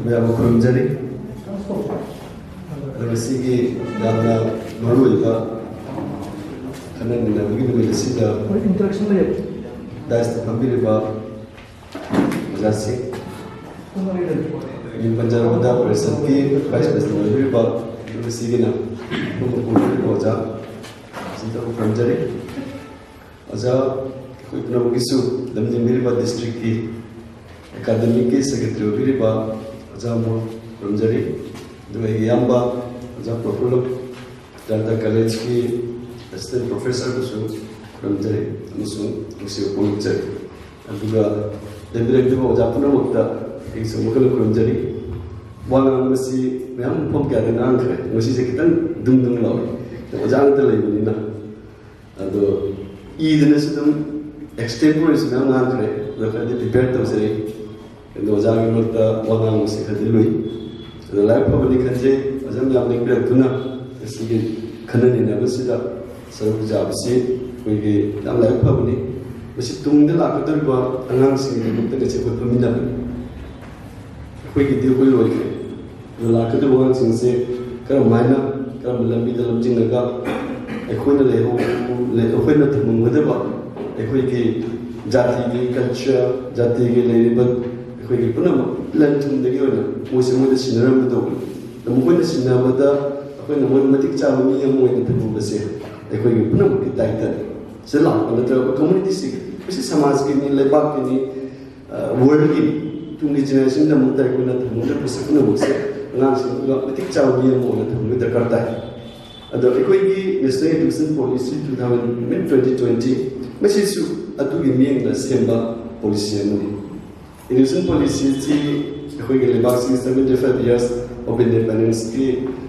Maya Mukurumjari, the Sigi Dana Maruiva, and then the beginning of the Sida, that's the Pambiriba, Jasi. In Panjabada, President, Vice President Riba, the Sigina, Mukurumja, Sita Mukurumjari, Aza, Kuipnagisu, the Miriba District. Academic Secretary Viriba, Azamu Ramjari, the Yamba, Azapropolo, Data College, Assistant Professor Ramjari, Musu, Musu Pulitzer, and Duga, the Director of Japana, is a Mukal Ramjari. One Messi, Mam Pomka and Andre, Messi Sekitan, Dum Law, the Ojanta Lebanina, and the Eden extempore is Mam Andre, the Liberty of the Ozang the Wangang Secretary. The life of the country, as I'm loving Tuna, the Sigi Canadian Navasida, Sarujabsi, we get the life of the Tung the Lakadurba, announcing the book that is a Pumina. We get the Willow. The Lakadu ones in say, Karamina, Karalambi, the Lajinaga, a queen of the Winner to Mudaba, a quickie Jati culture, Jati labor. We put them land to the given, was in the cinema. The moment is never when the mathematic child me and waiting to move the same. They could put them like that. So long, the community sick. This is Assamgi, Lebakini, working to the generation, the Mutakuna, the Mutakuna would say, mathematic child me and waiting with the Kartai. And the Equity, the state recent policy 2020, Mrs. Atu being the same policy. In recent policy, we get about 75 years of independence.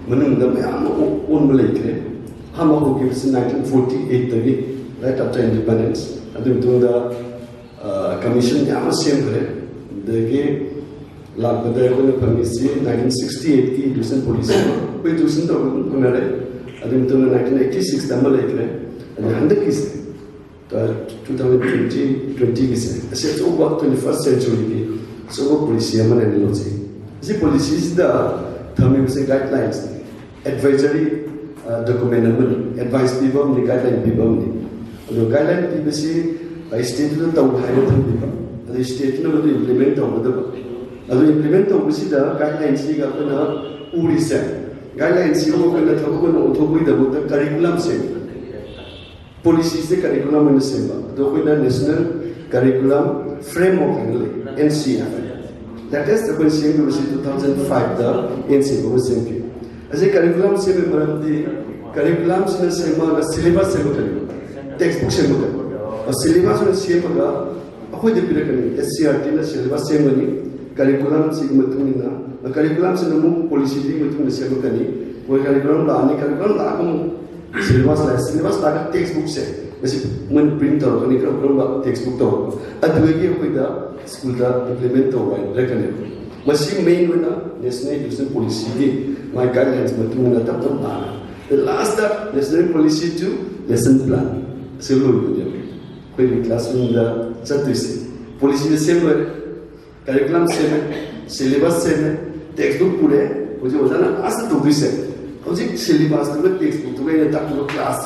Manunda unbelievable. Hamahu gives 1948 right after independence. And then the commission Yamasem, the gay Labada 1968 key recent policy. We do some of and then 1986 Tamalake and the 100 is 2020 is over 21st century. So, policy and the policy is the guidelines, advisory document, advice people, the guideline people. The guideline people see by state to the higher the state to implement over the implement of the guidelines. Guidelines you open the curriculum. Policy is the curriculum in the same. The national curriculum framework, NCF. That is the policy 2005, the NCF was simply. As a curriculum, the curriculum is the syllabus, textbook, a syllabus is the same. SCRT, the syllabus, same curriculum, Sigmatumina, a curriculum is the policy between the same curriculum, curriculum. Syllabus like textbook say, when print or any textbook talk. At the way with the school implement or reckon. But she main winner, national education policy, my guidelines, but the last that national policy to lesson plan. Civil when classroom the Saturday. Policy the same way, curriculum same, syllabus same, textbook pure, which was asked to be said. Syllabus to the textbook to get a class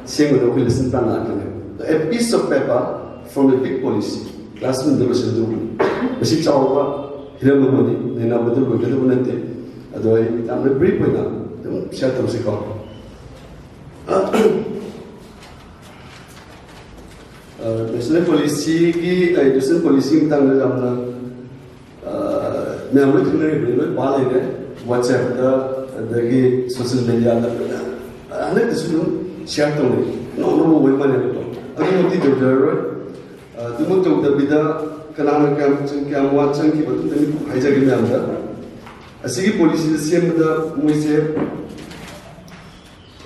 same with lesson plan. A piece of paper from the big policy, classroom the version doing. The 6 hour, Hiramani, then I would do it. Otherwise, I'm a brief winner. Don't shut up the call. National policy, national policy, WhatsApp. The social media, I like this room, share to me. No women at all. I don't know the mood of the Bida, Kanana Cam, Watson, keep it hijack. I see police the same with the Moise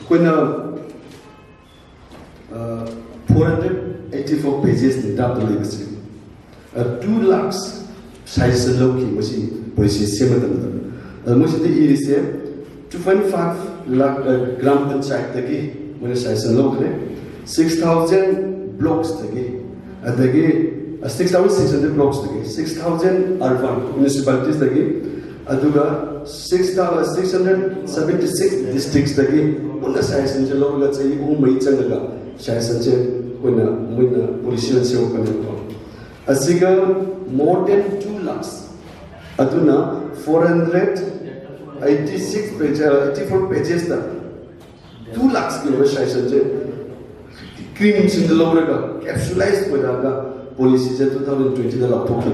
when 484 pages in double legacy. 2 lakhs size low key, was police same with them. Most of the EDC. 2.5 lakh gram panchayat tagi, when it's a local, 6,000 blocks tagi, and 6,600 blocks tagi, 6,000 urban municipalities tagi, Aduga 676 districts dagi puna session je loga chai umai changa session je kuna muina police se okana asiga more than 2 lakhs aduna 486 page 84 pages da 2 lakhs ki session je crimes in the loga capsulized with policy je 2020 da laptop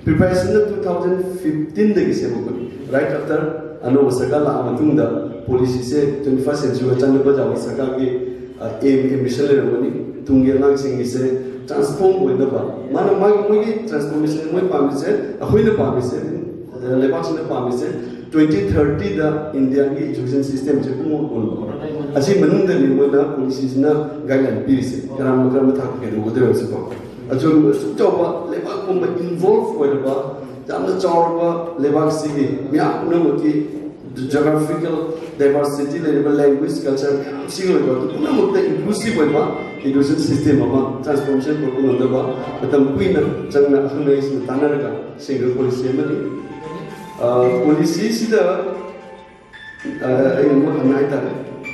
preparation 2015 dagi se okana right after ano wasaka la amatunda policy se 21st century chang ba jawa saka ki aim mission le roni tungi nang sing se transform hoina ba mana mai transformation moi pam se ahoina pam se lebak se pam se 2030 da India ki education system je ko mon asi manung da ni moina policy na guideline pi se karam thak ke do de se ko ajo to ba lebak ko involve hoina ba jamna chawba lebak sigi mya nuki geographical diversity level language culture single go to namu inclusive ba education system ma transformation ko ko ndaba batam kuina changna khana is tanaraga single policy mani policy sida ai mo hanai ta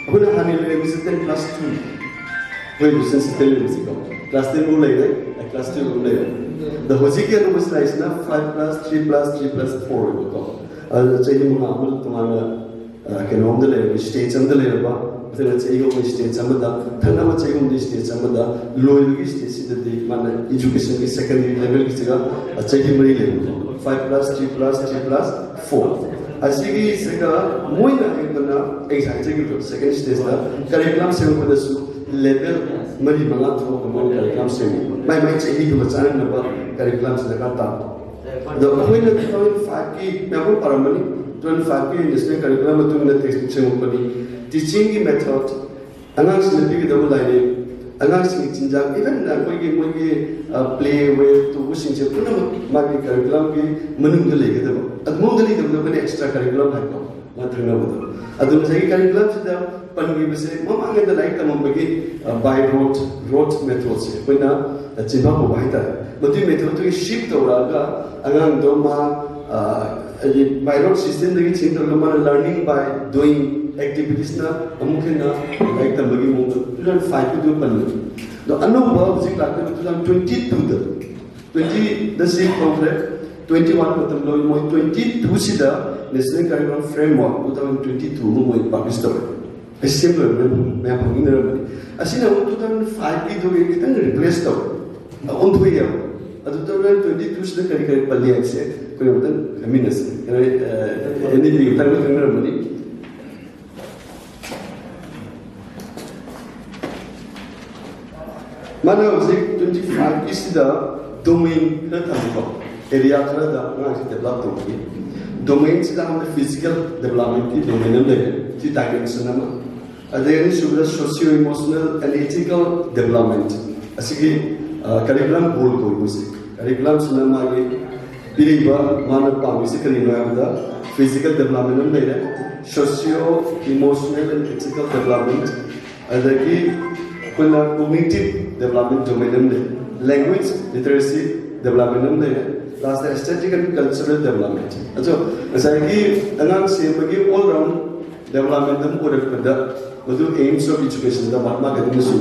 abuna hanile visited class 2 ko education system le music class 10 mo lai class 2 mo lai the hojiki anu musla is na 5 plus 3 plus 3 plus 4 ko chahi mo amul tumana kenom de le stage am de le ba tena chahi ko stage am da thana ma chahi ko stage am da low ki stage sida de mana education ki secondary level ki siga chahi mari le 5 plus 3 plus 3 plus 4 asigi siga moina ekana exactly second stage da curriculum se ko da su level mari manga thro ko mon curriculum se mai chahi ko chana na ba curriculum se ka ta the point of 2005 ki member paramani 25 ki national curriculum tu na textbook se company teaching ki method angang se bi ki double line angang se chinja even na koi ki play way to using se puna ma ki curriculum ki manung de le ke da admong de le de ko extra curriculum ha ko ma thanga ba adun se curriculum se da pangi se ma ma ngai da like tam ba ki by rote method se koina chimba ko bai ta mati method to shift to ra angang do ma by rote system de ki to ma learning by doing activities na amukena like tam ba ki mo learn 5 to do pan do anu ba ji la ko 2022 da 20 the same program 21 ko tam lo mo 22 sida national curriculum framework 2022 mo publish to similar me apangin na ba asina 2005 ki do ki tan replace to on to ya adu 2022 sida kari palli aise ko yotan aminas NEP utar ko tan ba ni mana uzik 25 ki sida domain na ta ko area khara da na develop to ki domain sida hum physical development ki domain le ti dimension na adeni subra socio emotional and ethical development asigi curriculum goal ko usi curriculum sina ma ge piriba mana pa usi kali no da physical development le socio emotional and ethical development adagi kuna cognitive development domain le language literacy development le last aesthetic and cultural development ajo asagi angang se bagi all round development dam ko rakda wadu aims of education da matma gadin su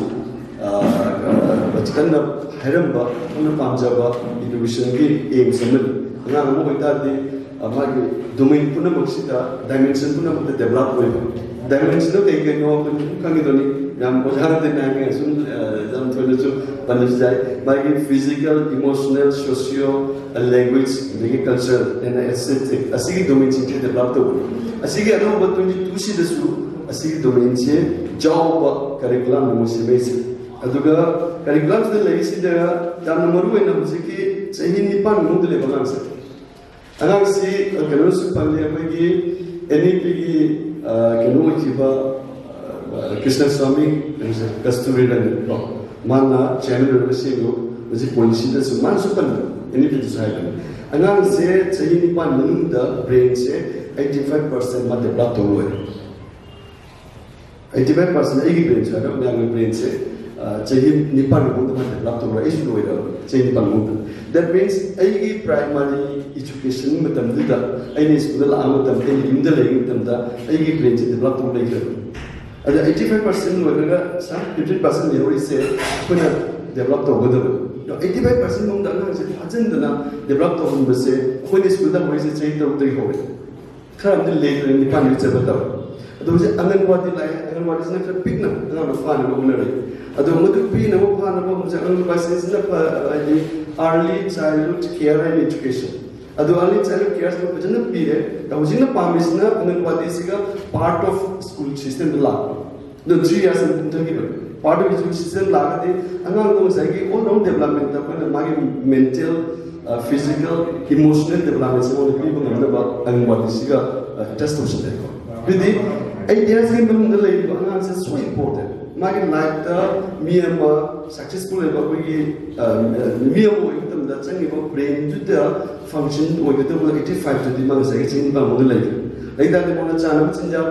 bachkan da haram ba una pamjaba education gi aims amad nga mo hoita de amagi domain puna maksida dimension puna mata develop hoy dimension no kai kai no kangi doni yam bojhar de na nge sun dam thole chu panis jai magi physical emotional socio language legi culture and aesthetic asigi domain chi develop to asigi ano ba 22 si da su asigi domain che job curriculum no se base aduga curriculum de legacy da dam number 1 na musiki chahi nipan mu de le balang se anang si kanu su pande amagi NEP ki kanu chiba Krishna Swami Kasturi ran mana channel de se go musi policy da su man su pan NEP de sai anang se chahi nipan mu da brain se 85% ma develop to ho 85% egi brain cha na nang brain se chahi nipan mu da develop to ho is no ida chahi nipan mu that means egi primary education matamduda aini school la amatam ai yumda lei matamda ai gi brain develop to like ada 85% wagaga some 50% theory say kuna develop to godo 85% mong da na se hajan da na develop to hum se khoi school da hoi se chai to dei ho kharam de le ni pan ri chaba da ado se anganwadi lai anganwadi na ka pik na na fa na ko na ri ado madu pi na mo fa na mo se anganwadi se na pa ai early childhood care and education ado early childhood care ko bajana pire da ujina pamisna anganwadi siga part of school system la the 3 years in the part of school system la de angang ko sai ki all round development da ko magi mental physical emotional development se mo ki ko ngam ba anganwadi siga test option de ko bidi ideas ke bang da lai angang se so important magi like the miyama successful eba ko ki miyamo itam da changi ko brain to the function o ga da 85 to the mang sai chin ba mo lai lai da mo na chana chinja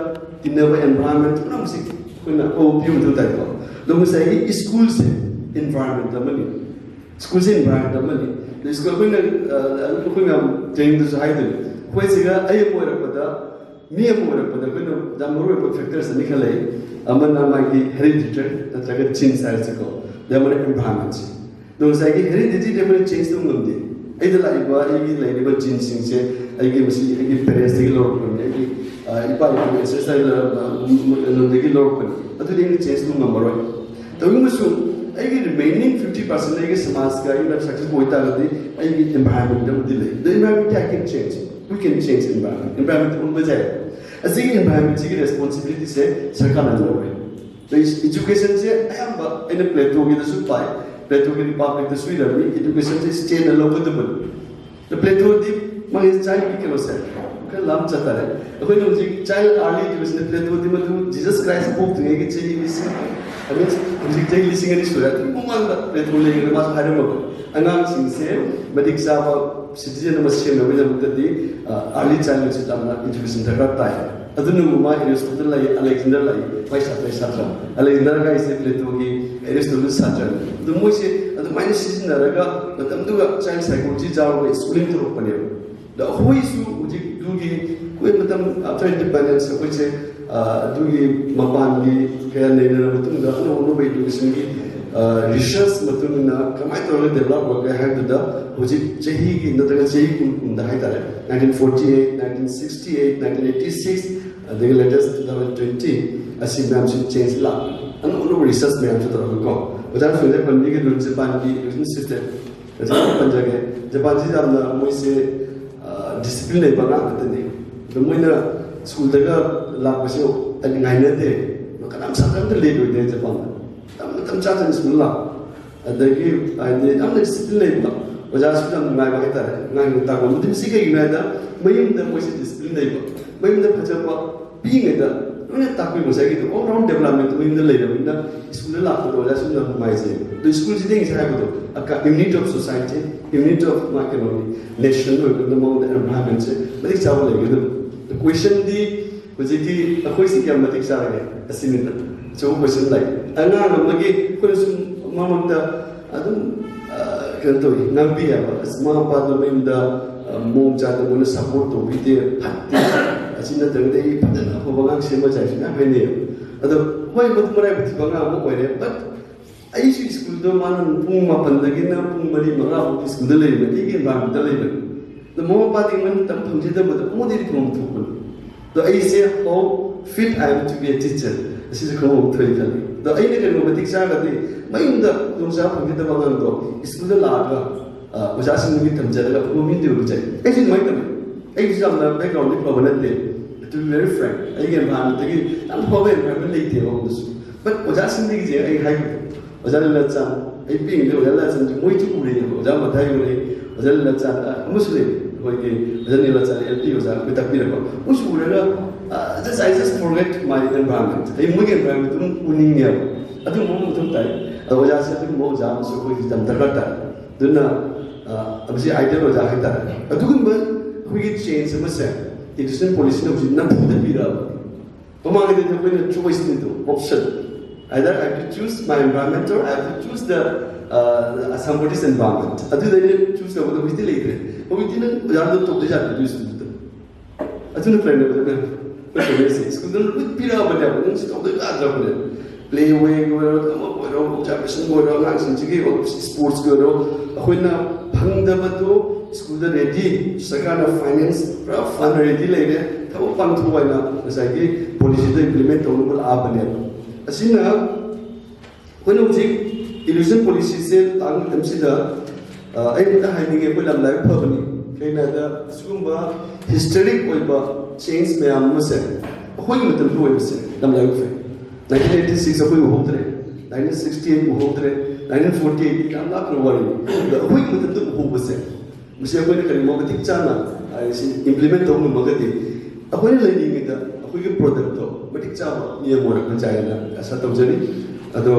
tinaba environment na musik kuna o pium to dai ko lo mo sai school se environment da mani school se environment da mani the school ko na ko na training to sai de ko siga ai mo ra pada miyamo ra pada ko da mo ro factors ni khalai amana magi hereditary nataga gene size ko demon environment do sai gi hereditary demon change to ngamde ai da lai ba ai gi lai ba gene sing se ai gi musi ai gi parents gi lor ko ai gi ipa gi exercise no de gi lor ko adu de change to ngamaro to gi musu ai gi remaining 50% ai gi samas ga ai success boy ta de ai gi environment dam de lai the environment can change we can change environment un bajai as in environment की responsibility से सरकार ने लो है तो इस education से आयाम इन प्लेटो की तो सुपाई प्लेटो की रिपब्लिक तो स्वीडन में education से state लो को तो बन तो प्लेटो दी मांगे child की क्या से क्या लाभ चाहता है अगर तो मुझे child early education प्लेटो दी मतलब Jesus Christ बुक तो ये कि चाहिए इसी अगर मुझे चाहिए इसी का निश्चय है तो मुझे प्लेटो ले के पास हारे मौका अनाम सिंह से बदिक साहब citizen masih nabi nabi tadi early childhood se tamna education dapat tahu. Adunu rumah Aristotle lagi Alexander lagi paisa Alexander ka ise pleto ki Aristotle saja. Adu moi se adu main season naraga matam tu child psychology jauh schooling tu rupanya. Dah hoi su uji dugi koi matam after independence koi se dugi mapan ki kaya nena matam dah no by education ki research matum na kamai to develop ho gaya hai da uji chahi ki nataga chahi kun da hai tare 1948 1968 1986 the latest 2020 asi ma'am should change la an no research ma'am should ro ko udan so de pandi ke dun japan ki education system japan panjage japan ji jamna moi se discipline ba na tani to moi na school daga la pase ani ngai na de kanam sa kam de le do de japan tam cha chan school la adagi ai am discipline ba oja school ngai ba ta ngai ta ko mutim si ke ngai da mayum da moi se discipline ba mayum da phaja ba pi ngai da no ta ko mo sai ki all round development mayum da le da school la ko oja school mai se the school ji ding sai ko aka unit of society unit of economy nation or the among the environment se but cha ba le the question di ko ji ki akoi si kya matik sa ge asin so question like ana no magi ko sum mamam da adum kanto nambi ya asma pa do mem da mom cha da mo support to bi de phatte asina da de padana ko bangang sema cha sina bene ado hoi mut mara bi banga mo ko re but ai si school do man pung ma pandagi na pung mari manga ko school da le ne ki ba da le ne the mo pa ding man tam thung ji da mo de thung thu ko so I say how fit I am to be a teacher this is ko mo thoi thali the ai ne ko matik sa ga de mai unda dong sa phang de ba ngang do school da la ga oja sing mi tam ja ga ko min de u chai ai sin mai tam ai jam na background ni ko ban de to be very frank ai ga ba na de am ko be ba le te ba this but oja sing ni je ai hai oja la cha ai ping de oja la cha moi tu ure oja ma thai ure oja la cha muslim ko ke oja ni la cha LT oja ko tak pi ra ko usure ga just I just forget my environment ai moi environment tum uning ya adu mo tum tai oja se tum mo ja so ko tam tar ta duna abji idea oja hai ta adu gun ba ko ge change sama se education policy no ji na pu de pi ra to ma ge de ko ne choice ni to option either I have to choose my environment or I have to choose the somebody's environment adu de choose the what we still Hojii nan yaaduu tokko jaallatu istuuta. Ati na friend bada na school dan pira bada bada nsi tokko jaallatu bada. Playway goro, ama goro, observation goro, ngang sinchigi sports goro. Ako na pangdaba to school dan ready. Sakana finance, fund ready lagi. Tahu paangthokhiba na nasagi policy to implement tahu nubal abane. Asina, ako na hojii illusion policy se Taang MSPA ay kita hiding ko lam life pabni kaya na sumba historic oiba change में हम मसे कोई मतलब हुए मसे lam life fe 1986 कोई होते 1968 होते 1948 हम ना करो वाली कोई मतलब तो हो मसे मसे कोई ने करी मोगती चाना ऐसे implement तो हम मगती कोई ने लेनी किता कोई के product तो मटिक चावा ये मोर का चाहिए ना ऐसा तो जनी अतो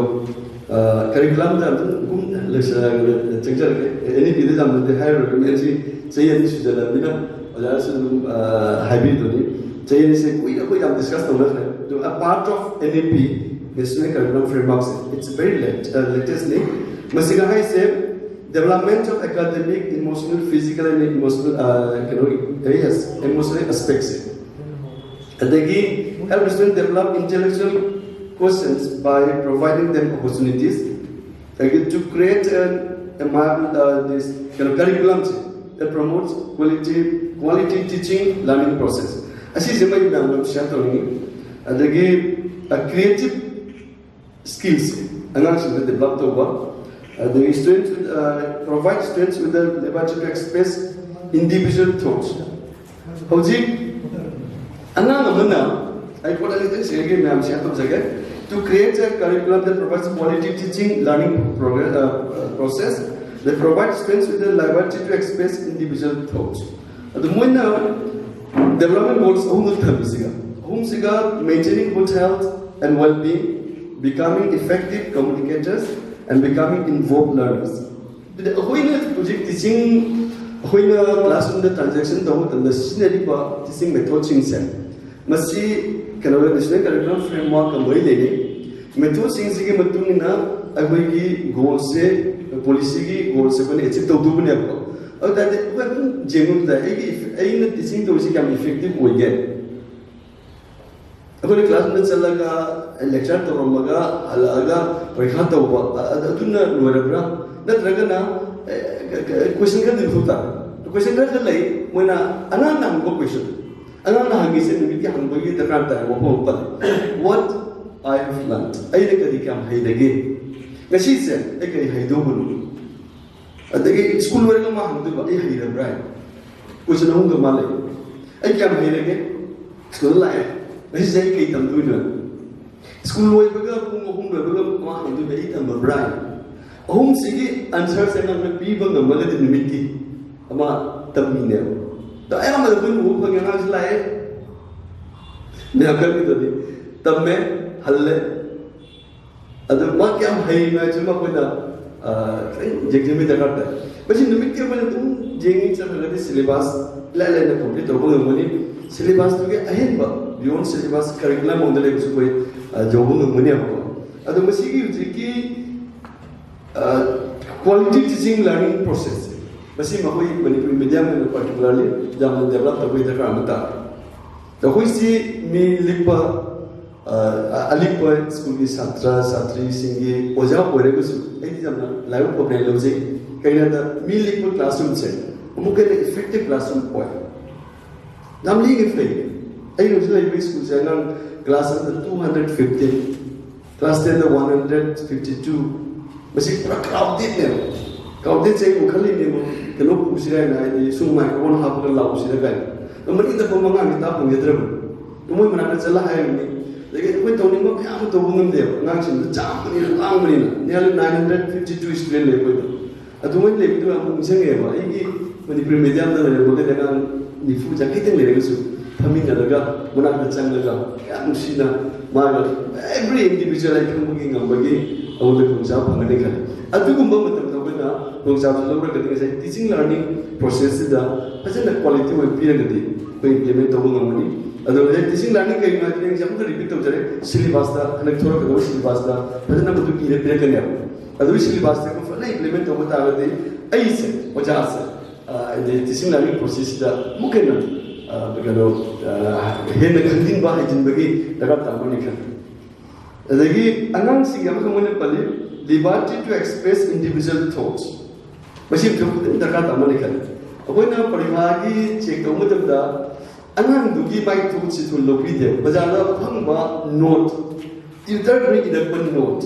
curriculum dah tu kum lecture cengjar ke NEP dah jam tu higher recommendation saya ni sudah lah bina ada sudah hybrid tu ni saya ni se koi jam discuss tu lah tu a part of NEP national curriculum framework it's very latest ni masih kahai se development of academic emotional physical and emotional emotional aspects adagi help student develop intellectual questions by providing them opportunities to create an environment this curriculum that promotes quality teaching learning process. Asi semai dalam syarat ini adagi creative skills angang sudah develop tu apa. The students provide students with the ability to express individual thoughts. Hojii angang mana? I put a little again, ma'am, to create a curriculum that provides quality teaching learning process that provides students with the liberty to express individual thoughts. The development goals maintaining good health and well-being, becoming effective communicators, and becoming involved learners. Project teaching classroom the transaction the teaching method Masi kalau national curriculum framework kembali lagi, metode singsi matung ina abai ki goal se policy ki goal se pun achieve tahu tu pun apa. Atau tadi bukan jengun dah, ini nak teaching tu mesti kami efektif boleh. Aku ni kelas ni celaga lecture tu orang baga alaga mereka tahu apa. Itu na luar berapa. Nak raga na question kan dibuka. Question kan lagi, mana anak nak buat question. Anak nak hangis ni kita hang bagi terkata wafong what I have learned. Ayat kadi kam hai lagi. Nasi sen, ayat hai dua bulu. Adagi school mereka mah hang tu ba ayat hai lebrai. Kucing hang kemalai. Ayat kam hai lagi. School lain. Nasi saya kait tam tu ni. School luar baga hung baga mah hang tu ba ayat tam lebrai. Hung sigi answer sen nak pi baga malah di nimiti. Ama tam ni ne. तो ऐसा मतलब कोई वो कोई यहाँ से लाए मैं अगर भी तो दी तब मैं हल्ले अगर माँ क्या भाई मैं चुमा कोई ना जेक्शन में देखा था बस निमित्त क्या बने तुम जेंगी चल रहे थे सिलेबस ले ना कंप्लीट तो बोले मुझे सिलेबस तो क्या अहें बा बियॉन्ड सिलेबस करिकुलम उधर ले कुछ कोई जो बोले मुझे आपको अगर मसीह की quality teaching learning process Masih makoi Manipuri Mityeng particularly jangan develop tapi itu kan mata. Tapi si mi lipa alipa school ki satri singi oja pore ko su. Ini jangan live program loje. Kaya na mi lipa classroom se. Mungkin effective classroom point. Namli effective. Ayo loje live school se nang class under 215, class 10 152. Masih crowded ni. Crowded saya bukan ni mo. Kalau usia na ini semua orang hafal lau usia kan. Namun kita pemangang kita pun kita terus. Namun mana celah yang ini. Jadi kita tahu ni macam apa tahu bungam dia. Ngang jam ni lang ni. Ni ada 952 student level. Atau mana level tu aku mesti ni apa. Ini Manipuri Mityeng tu level boleh dengan nifu jadi kita level tu. Kami ni adaga mana macam adaga. Ya mesti na mana every individual yang kamu ingin bagi awak tu siapa mengenai kan. Atau kumba macam Nongthombam Dhiren ketika saya teaching learning proses dah macam nak quality web pilih ketik, implement tahu mengamani. Atau saya teaching learning kayak mana yang siapa repeat tahu cari syllabus dah, anak thora kedua syllabus dah, macam nak betul pilih kan ya. Atau syllabus dah kalau implement tahu tahu ketik, aise, macam asa. the teaching learning process da mukena hena khandin ba hajin bagi daga tamani khan adagi anang sing am kamone pali liberty to express individual thoughts machine thukudin daga tamani khan akoina parihagi check tawmudamda anang dugi mai thu chi thul lopi de bazana phangba note tutor ri idakban note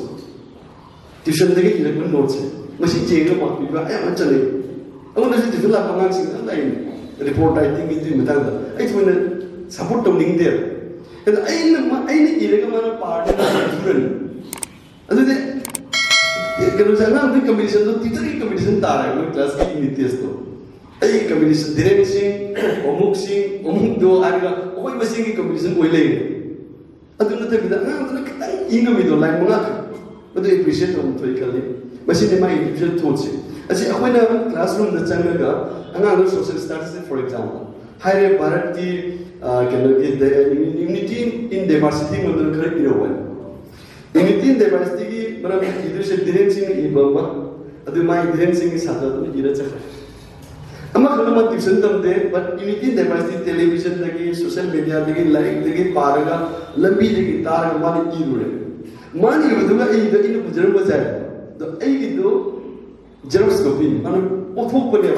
tuition dagi idakban note machine check ga ma piba ay man chale auna si tuition la pangang sing lai report I think into Matanga. I want to support the link there. And I need a part of the children. And then there was another commission, the teacher commission, class in the testo. A commission, directing, Omuxing, Omundo, Aga, or was singing commission way later. I do not have that in the middle like Monaka, but they appreciate them politically. But in my individual thoughts. I say, when a classroom the Changaga, another social statistics, for example, higher parity can get the unity in diversity of the correct one. Unity in diversity, but I'm differentiating in Burma, other my differentiating is other than Irachaka. I'm not going to tuition them there, but unity in diversity, television, the social media, the like, the Paraga, Lambi, the guitar, money, money with the in the German side. The A Xerox copy, and Othopane,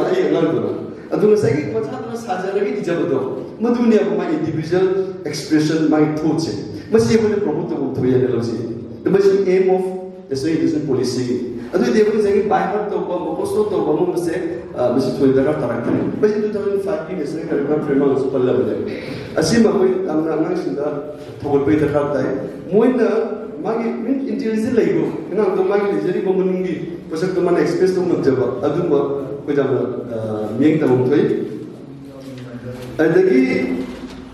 I don't say what happens as a Jabado. Madunia, my individual expression, my thoughts. Must be able to promote the way the must aim of the citizen policy. I don't even say by heart of Posto to Bomo say, Mr. Twitter, but in 2005, he is a remarkable super level. I see my way, I'm not mentioning that to obey the hard time. Moina. Magi intelligent lego ina to magi lejeri bomungi pasal to man express to mujaba aduma kujama mieng ta mutoi adagi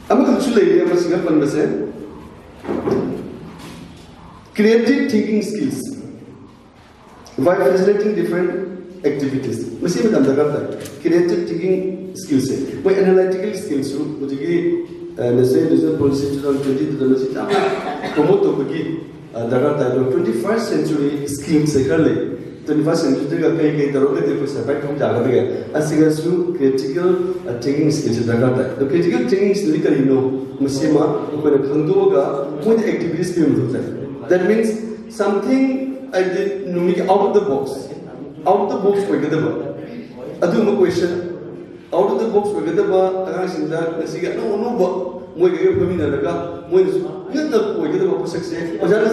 amaka chulei ama singa pan base creative thinking skills by facilitating different activities masi madam daga creative thinking skills hai by analytical skills mujhe national policy 2020 to the promote to bagi daga tayo 21st century schemes ekarle 21st century ka kai daroge de ko survive hum jaga de asiga su critical thinking skills daga tayo the critical thinking skill ka ino masima ko na khangdo ga mo activities pe mu that means something I did numik out of the box ko gadaba adu mo question out of the box ko gadaba aga sinda asiga no ba mo ga pamina daga mo yun na po ito ba po success o jana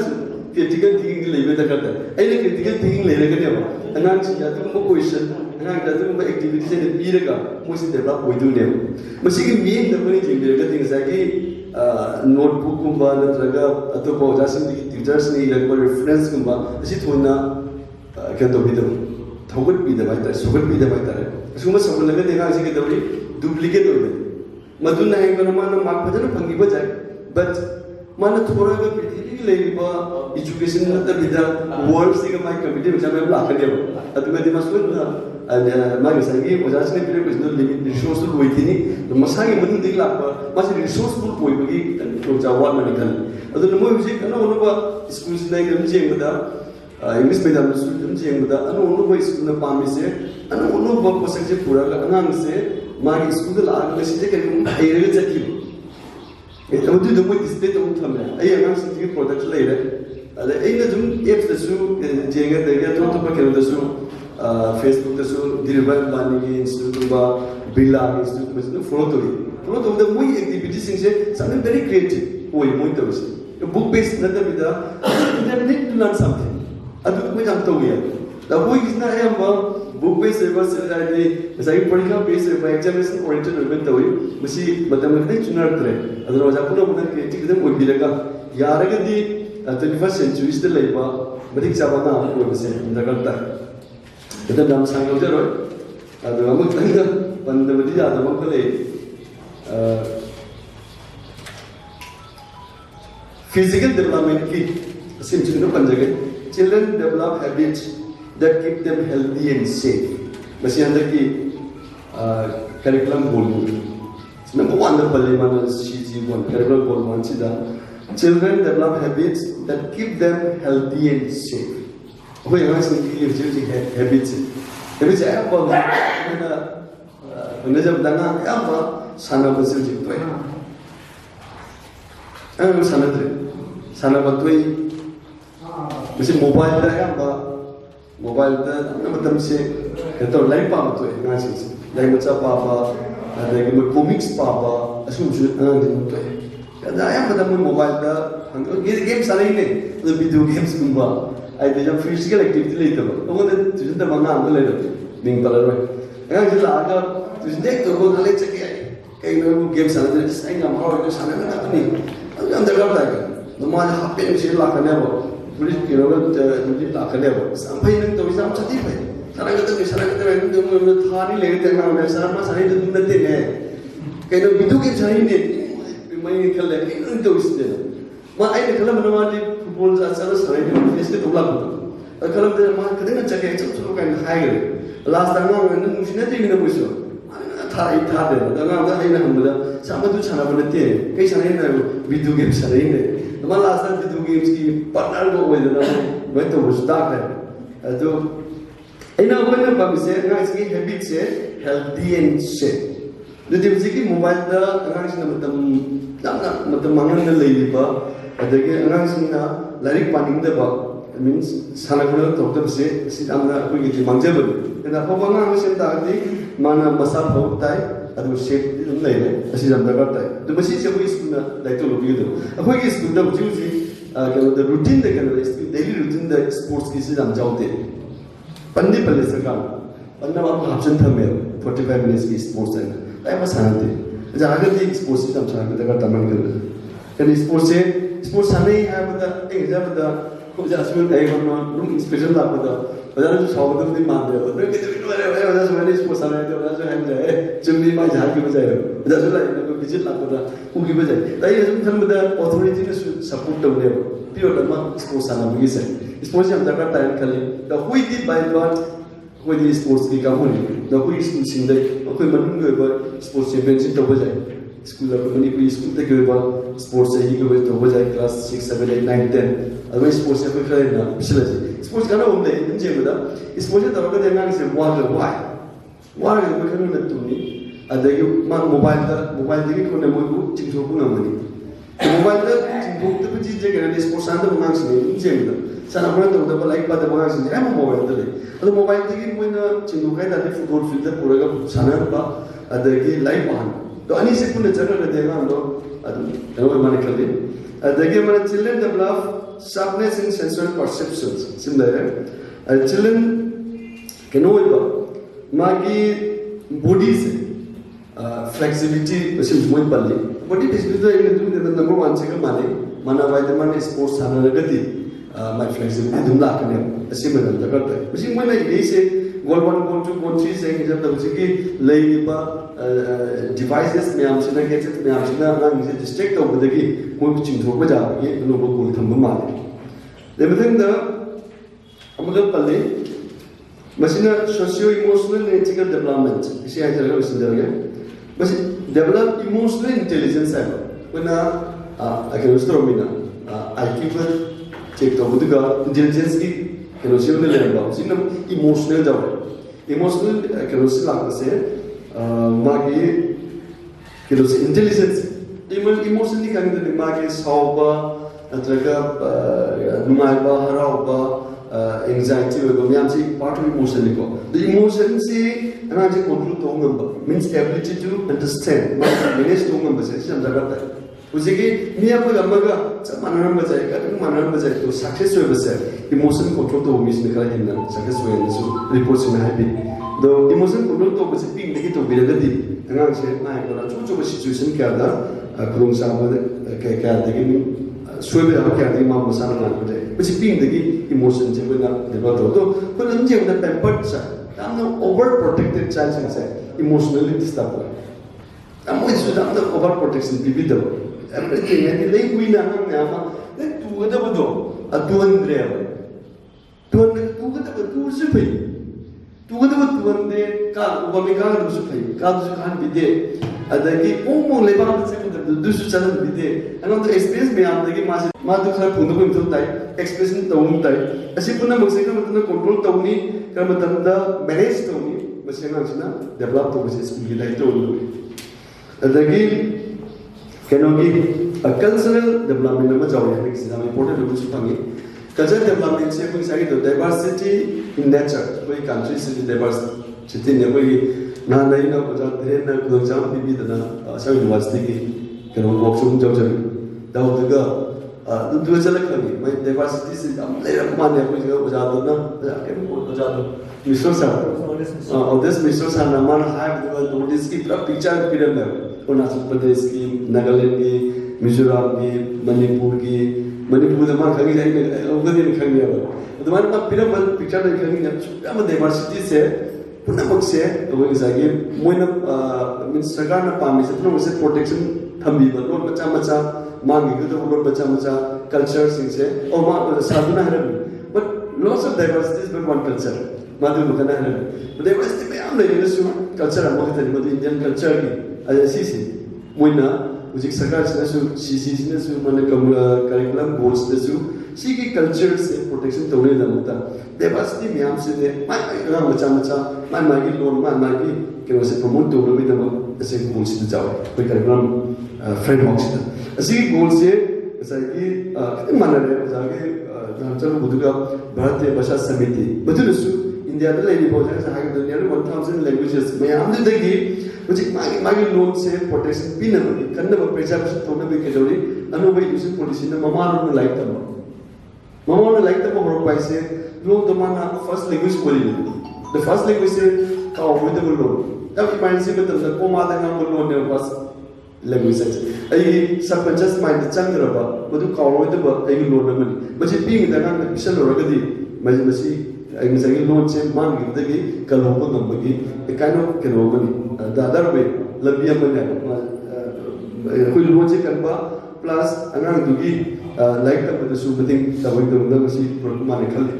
critical thinking level da karta ai critical thinking level ka ne ba anang siya to mo question anang da to mo activity se bi raga mo si develop hoy du ne mo si ki main da ko ni jing ga ting sa ki notebook ko ba na traga ato ko ja sim ki teachers ni lag ko reference ko ba si thona ka to bi do thogot bi da bai ta sogot bi da bai ta suma sa ko laga de ga si ke dawri duplicate hoy madun na hai ko na ma na mark pa jana phangi ba jai but mana thora ga prithvi leiba education na tabida world siga mai committee ma jabe la khane ba adu ga dimasun na ma ga sangi ojas ne pire ko limit resource ko itini to masagi mun dig la ba mas resource ko koi bagi to jawa ma nikal adu no mo ji kana ono ba school sinda ga mjeng da english medium school mjeng da ano ono ba school na pami se ano ono ba ko sakje pura ga anang se ma gi school la ga se je ka ere ga chaki itu tu mui display tu mui thamne. Ayah orang sendiri produk lain. Ada ini tu apps tu jenga dega tu tu pakai tu Facebook tu diriban bani institut ba bila institut tu follow tu dah mui activity sing se something very creative. Oi mui tu sih. Book based nanti bida. You need to learn something. Adu mui jam tahu ya. Dah mui kisah ayam ba book based service ada saya periksa based examination oriented urban tahu mesti matematik cunar tre ada wajah pun apa kritik kita mau bilaga ya raga di 21st century itu lagi ba matik siapa na aku mesti mendapat tak kita dalam sangat jauh ada kamu tanya pandai dia ada apa le physical development ki simply no panjang children develop habits that keep them healthy and safe. Masih ada ki curriculum goal. Number one, the Parliament CG1 curriculum goal one sida. Children develop habits that keep them healthy and safe. Oh, yang masih ki habits. Habits apa? Mana Nizam Danga, Yama, Sana Basil Toy. I am Sanatri, Sanabatui, which is mobile Yamba, mobile, Namatam say, that are like Papa to Nazis, like Papa, and they give a comics Papa, assume should earn the toy. And I am the mobile, and games are in the video games. I did a physical activity later. I wanted to the Manga later, being Polaroid. And I just asked to take the whole let's again. Games are the same. I'm how it is happening. I'm the God. The man happens in like a never. You know, like a never. Some pain to some satisfied. Saragata is Saragata, Hardy later now, and Sarama Sari to do the thing. Can you do it? I need remaining collecting into still. But I tell them footballs are service to blood. A color of the market jacket and higher. Last time I was nothing in the whistle. I thought the Nanga, some of the Chana of the day, video games are in it. The one last time video games, but I'll go with the weather was darker. In a way, Babi said, habits healthy and safe. The Dimsiki mobile the Mangan lady. Larry Panning the Bug means Sanakura talked to say, sit on the Manjable. And the Hobanga said that Mana Masap Tai, and was shaped later, as is on the Gata. The message of his like to look. A quick is good of Juicy, the routine they can rest, daily routine the sports kisses and Joute. Pandipal is a gun, but now option terminal, 45 minutes is sports center. I was handy. The Agati sports system, the Gataman. And sports Sunday have the example the Jasmine Diamond special lab with the other solve of the Mother. That's when it's for Sunday, that's Jimmy my Jackie was there. That's what I visit Lakoda, who give it. There is some of the authority to support the level. Period of sports and reason. Sports of the time, the who did by what when the sports become the who is Schoolsingda, sports championship over. School of Manipuri school take over sports class 6, 7, 8, 9, 10. Otherwise sports have a sports can only in Jemada. Sports are the water. Why? Water is to me. And the mobile ticket on the mobile money. The mobile the sports under Manxley in Jemada. Sanabran of the like by the Manxley. I'm a mobile ticket. The mobile ticket when a Chinduka that if you go to the Puraga Sanaba at the light one. The Anisipun general they are the game children develop sharpness in sensory perceptions. Similar, children can know Magi bodies flexibility, which is one body. Body is the number one second money. Mana vitamin sports analytic. My flexibility do not connect. A similar which is when I say. Goal 1, goal 2, goal 3 saying that the labor devices may have seen a gadget, may have seen a district over the key, moving to a job, yet no goal to Mumali. Then within the Amadal Pale, Machina socio emotional and ethical development. See, I tell you, but develop emotional intelligence. When I can throw I keep it checked over the God, intelligence. Can also learn about emotional development. Emotional can also say, Magi can also intelligence. Even emotionally, can be Magi Sauba, Numaiba, Harauba, anxiety, part of emotion. The emotion say, and I control means ability to understand. Manage to Usigi, Miapo Yamaga, Manamaza, to success service, emotion control to Miss Nicolina, success when reports in happy. The emotion control was a big negative ability, and I said, I'm going to choose a situation, Kada, Kurung Sama, Kadi, Swivel, Kadi, Mamma Sana, which is being the emotions when the Roto, but I'm the pampered child. I'm not overprotected child, emotionally disturbed. I'm always without the overprotection, people. Everything and they win then two of the door, a 200. 200 super. 200 day, God, Wamigan super. God can't be there. And they keep almost about the Dusu channel be there. And on the experience, me, I'm taking Matuka Punum to type, expression tone type. As if Puna Musika control Tony, Kramatanda, manage Tony, masih develop tu masih school kita itu dulu. Lagi kenogi cultural development nama jauh ya, kita sama important dulu supangi. Cultural development saya pun saya itu diversity in nature, koi country sih diversity ni koi na lain na kau Dhiren na kau jam bibi dana saya university ki keno workshop jauh. Tahu juga, tu jalan kami. Mai diversity sih, am lain aku mana aku juga usaha na, usaha misalnya, this misalnya nama hai juga notice ki picture film dah. Arunachal Pradesh ki, Nagaland ki, Mizoram ki, Manipur nama kami ni, orang ni kami apa. Tu mana tak film picture ni kami ni, cuma diversity se, pun nak se, tu orang lagi, mungkin sekarang nak paham, sebab mungkin protection kami betul macam-macam, mangi kita betul macam-macam culture sing se, orang saduna ada, but lots of diversities but one culture. Madu bukan ada. Diversity macam ni kita semua culture apa kita ni, madu Indian culture ni. Ada sisi, muna, ujik sekarang sisi mana curriculum goals sigi culture se protection tahu ni dah diversity macam se, orang macam-macam, mai loan, mai kita se promote tu lebih dah se goals itu jauh, curriculum framework itu. Sigi goals se, segi kita mana ni, segi jangan butuh Bharatiya Bhasha Samiti, betul tu. India ada lagi boleh saya kata dunia ada 1000 languages. Macam tu lagi, macam magi loan se protection pina bagi. Kerana berpercaya tu nak bagi kejauh ni, anu bagi usul polisi na mama anu like tambah. Mama anu like tambah berapa paisa? Loan tu mana first language boleh ni. The first language se kau boleh tu loan. Tapi main se betul tak kau mata ngam loan ni first language saja. Ayi subconscious mind cang terapa. Betul kau boleh tu ayi loan nama ni. Macam ping dengan bisa loan lagi. Macam I misalnya loan change man gitu lagi kalau pun nak bagi, kind of kena bagi. The other way lebih apa ni? Kau loan change kan ba plus angan tu gi like tak pada suhu penting tak boleh tu mesti perkembangan kali.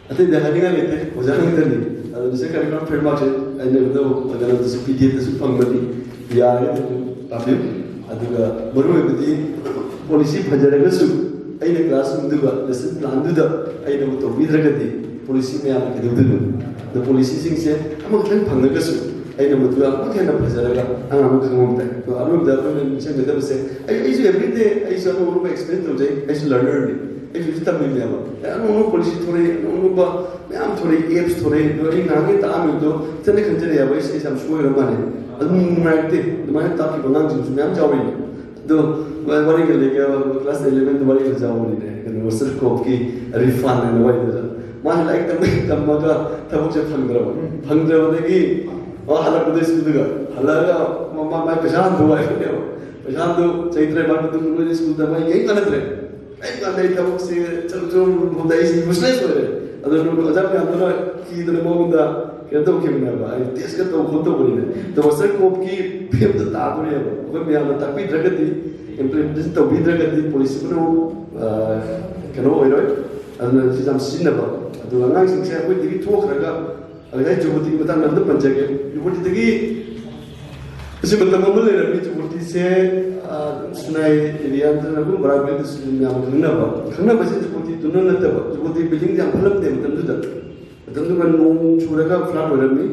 Atau dah hari ni lete, jangan kita ni. Jadi kalau kita film macam, ada tu ada tu PDF tu pang bagi, biar itu tapi ada baru itu polisi belajar ke suhu. Aina classroom juga, lesson plan juga. Aina betul bidra kati polisi ni apa kita betul. The polisi sing se, kamu kan panggil kesu. Aina betul apa kan apa sahaja. Anak kamu tak. So alu dah pun macam betul se. Aisu everyday, aisu aku orang experience tu je. Aisu learner ni. Aisu kita beli apa. Anak polisi thore, anak ba, macam thore apps thore. Doi nanti tahu itu. Jadi kan jadi apa? Aisu sam semua orang mana. Aduh mereka, mana tak kita orang jenis macam jauh ini. Do wali ke lagi class 11 wali ke jauh ni deh. Kan user kop ki refund ni wali tu. Mana like tam maga tahu je phangdra lagi. Oh halat tu school juga. Halat mama mai pesan tu wali ni. Pesan tu caitre baru tu mula school tu mai kaya mana tu? Kaya mana tahu si cakap mula isi muslim tu. Ada tu ajak ni antara ki tu mau mula. Kita tahu kena apa. Tes kita tahu kau tahu ni. Tu user kop ki film tu tahu ni apa. Kau biar tapi terkati implementation tahu bidra kati polisi pun kena orang ada sistem sini apa. Tu orang sing saya pun diri tua kerja. Agak jauh tinggi betul nanti penjaga. Jauh tinggi. Mesti betul betul ni tapi jauh tinggi saya sunai area tu aku berapa itu sunai apa kenapa? Kenapa sih jauh tinggi tu nanti apa? Jauh tinggi building yang belum betul tu. Betul tu kan nong curah kan flat orang ni.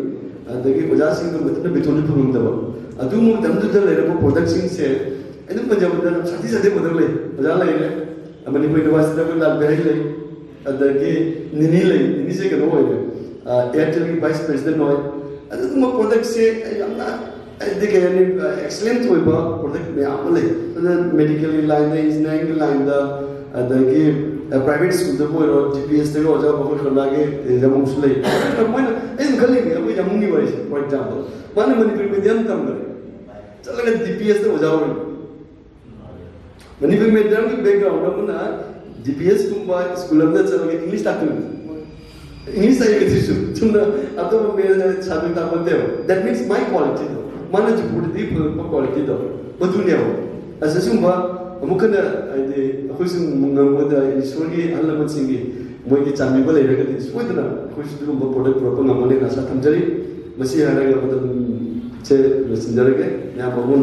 Tapi baca sih tu betul betul tu belum tahu. Adu mu betul tu le apa product sing saya. Itu macam betul satu betul le. Baca le ni. Manipuri University tu pun dah berhari le. Ada ke nini le. Nini saya kena awak le. Airtel ki Vice President awak. Ada tu mu product saya yang na. Ada ke ni excellent tu iba product ni apa le. Ada medical line, engineering line dah. Ada ke private school tu pun ada GPS tu ada apa pun lagi jamu sulai. Mana? Ini kali ni apa jamu ni baris. For example, mana Manipuri medium tam le. Kalau kan GPS tu jauh. Manipuri medium ni background apa na GPS tu buat sekolah mana kalau English tak tu. English saya gitu. Cuma atau memang satu tak betul. That means my quality tu. Mana jemput di quality tu. Betul ni apa? Asal semua mungkin ada aku sih mengambil dari sorry Allah macamnya. Mungkin cami boleh dekat itu. Semua tu na. Aku sih dulu produk berapa ngambil nasa tamjari. Masih ada yang betul. Saya sendiri ke? Yang apa pun.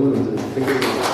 Thank you.